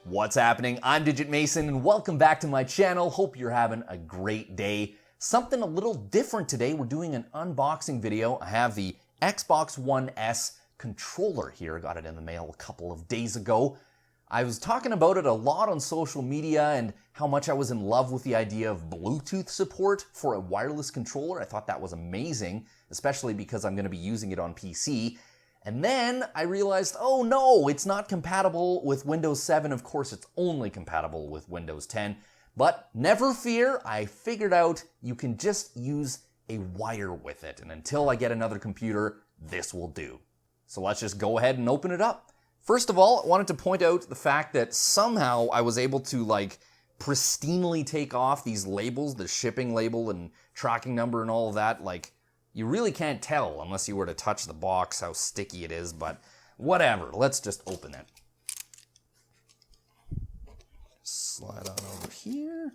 What's happening? I'm Digit Mason and welcome back to my channel. Hope you're having a great day. Something a little different today. We're doing an unboxing video. I have the Xbox One S controller here. Got it in the mail a couple of days ago. I was talking about it a lot on social media and how much I was in love with the idea of Bluetooth support for a wireless controller. I thought that was amazing, especially because I'm going to be using it on PC. And then I realized, oh no, it's not compatible with Windows 7. Of course, it's only compatible with Windows 10. But never fear, I figured out you can just use a wire with it. And until I get another computer, this will do. So let's just go ahead and open it up. First of all, I wanted to point out the fact that somehow I was able to pristinely take off these labels, the shipping label and tracking number and all of that. You really can't tell unless you were to touch the box how sticky it is, but whatever. Let's just open it. Slide on over here.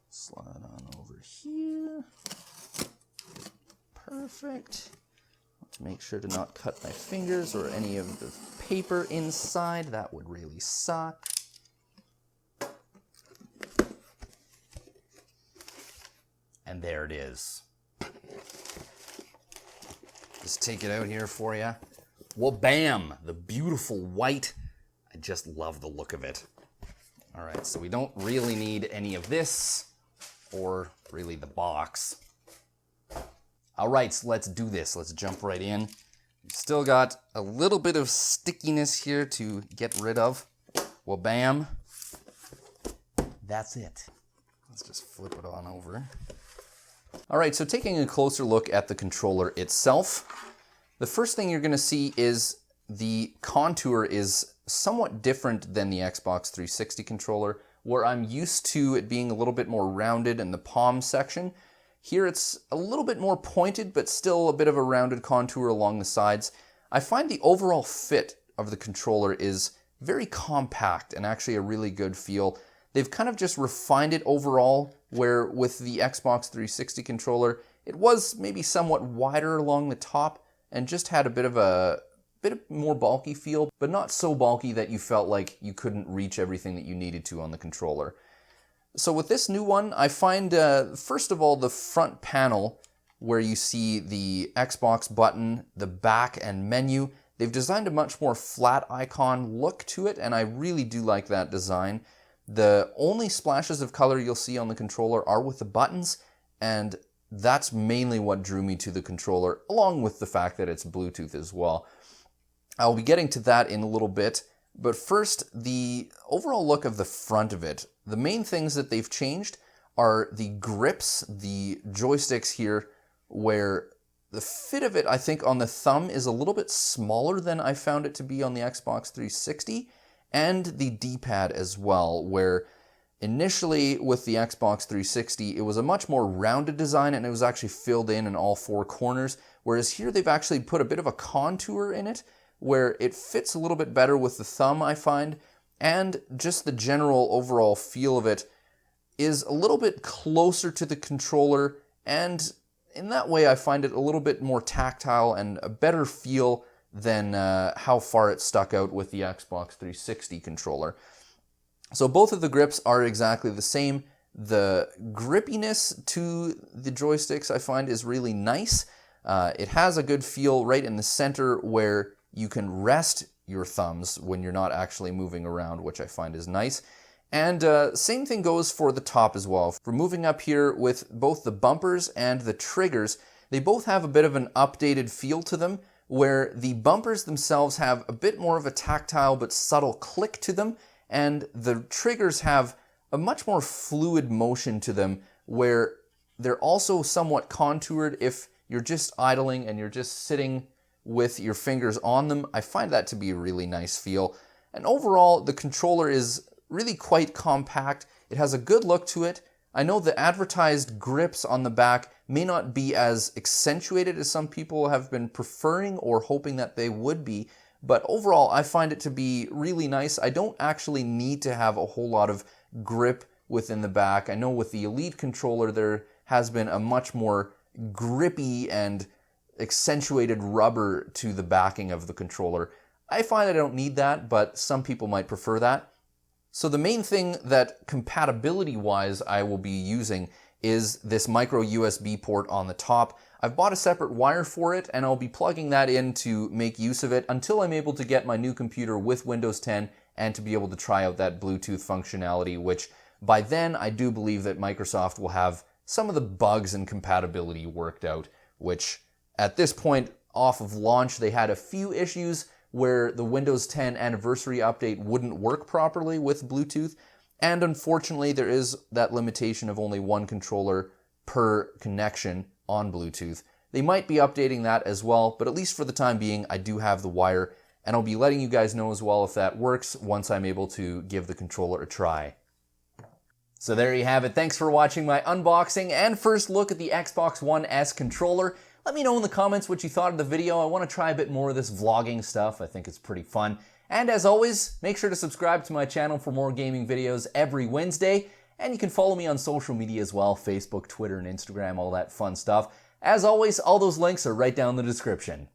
Slide on over here. Perfect. Let's make sure to not cut my fingers or any of the paper inside. That would really suck. And there it is. Just take it out here for you. Well, bam! The beautiful white. I just love the look of it. All right, so we don't really need any of this, or really the box. All right, so let's do this. Let's jump right in. We've still got a little bit of stickiness here to get rid of. Well, bam. That's it. Let's just flip it on over. All right, so taking a closer look at the controller itself, the first thing you're going to see is the contour is somewhat different than the Xbox 360 controller, where I'm used to it being a little bit more rounded in the palm section. Here it's a little bit more pointed, but still a bit of a rounded contour along the sides. I find the overall fit of the controller is very compact and actually a really good feel. They've kind of just refined it overall, where with the Xbox 360 controller, it was maybe somewhat wider along the top and just had a bit of more bulky feel, but not so bulky that you felt like you couldn't reach everything that you needed to on the controller. So with this new one, I find, first of all, the front panel where you see the Xbox button, the back and menu, they've designed a much more flat icon look to it, and I really do like that design. The only splashes of color you'll see on the controller are with the buttons, and that's mainly what drew me to the controller, along with the fact that it's Bluetooth as well. I'll be getting to that in a little bit, but first, the overall look of the front of it. The main things that they've changed are the grips, the joysticks here, where the fit of it, I think, on the thumb is a little bit smaller than I found it to be on the Xbox 360. And the D-pad as well, where initially with the Xbox 360, it was a much more rounded design and it was actually filled in all four corners, whereas here they've actually put a bit of a contour in it, where it fits a little bit better with the thumb, I find, and just the general overall feel of it is a little bit closer to the controller, and in that way I find it a little bit more tactile and a better feel than how far it stuck out with the Xbox 360 controller. So both of the grips are exactly the same. The grippiness to the joysticks I find is really nice. It has a good feel right in the center where you can rest your thumbs when you're not actually moving around, which I find is nice. And same thing goes for the top as well. For moving up here with both the bumpers and the triggers, they both have a bit of an updated feel to them, where the bumpers themselves have a bit more of a tactile but subtle click to them, and the triggers have a much more fluid motion to them, where they're also somewhat contoured if you're just idling and you're just sitting with your fingers on them. I find that to be a really nice feel. And overall, the controller is really quite compact. It has a good look to it. I know the advertised grips on the back may not be as accentuated as some people have been preferring or hoping that they would be, but overall I find it to be really nice. I don't actually need to have a whole lot of grip within the back. I know with the Elite controller there has been a much more grippy and accentuated rubber to the backing of the controller. I find I don't need that, but some people might prefer that. So the main thing that compatibility-wise I will be using is this micro USB port on the top. I've bought a separate wire for it, and I'll be plugging that in to make use of it until I'm able to get my new computer with Windows 10 and to be able to try out that Bluetooth functionality, which by then I do believe that Microsoft will have some of the bugs and compatibility worked out, which at this point off of launch they had a few issues where the Windows 10 anniversary update wouldn't work properly with Bluetooth, and unfortunately there is that limitation of only one controller per connection on Bluetooth. They might be updating that as well, but at least for the time being I do have the wire, and I'll be letting you guys know as well if that works once I'm able to give the controller a try. So there you have it. Thanks for watching my unboxing and first look at the Xbox One S controller. Let me know in the comments what you thought of the video. I want to try a bit more of this vlogging stuff. I think it's pretty fun. And as always, make sure to subscribe to my channel for more gaming videos every Wednesday. And you can follow me on social media as well, Facebook, Twitter, and Instagram, all that fun stuff. As always, all those links are right down in the description.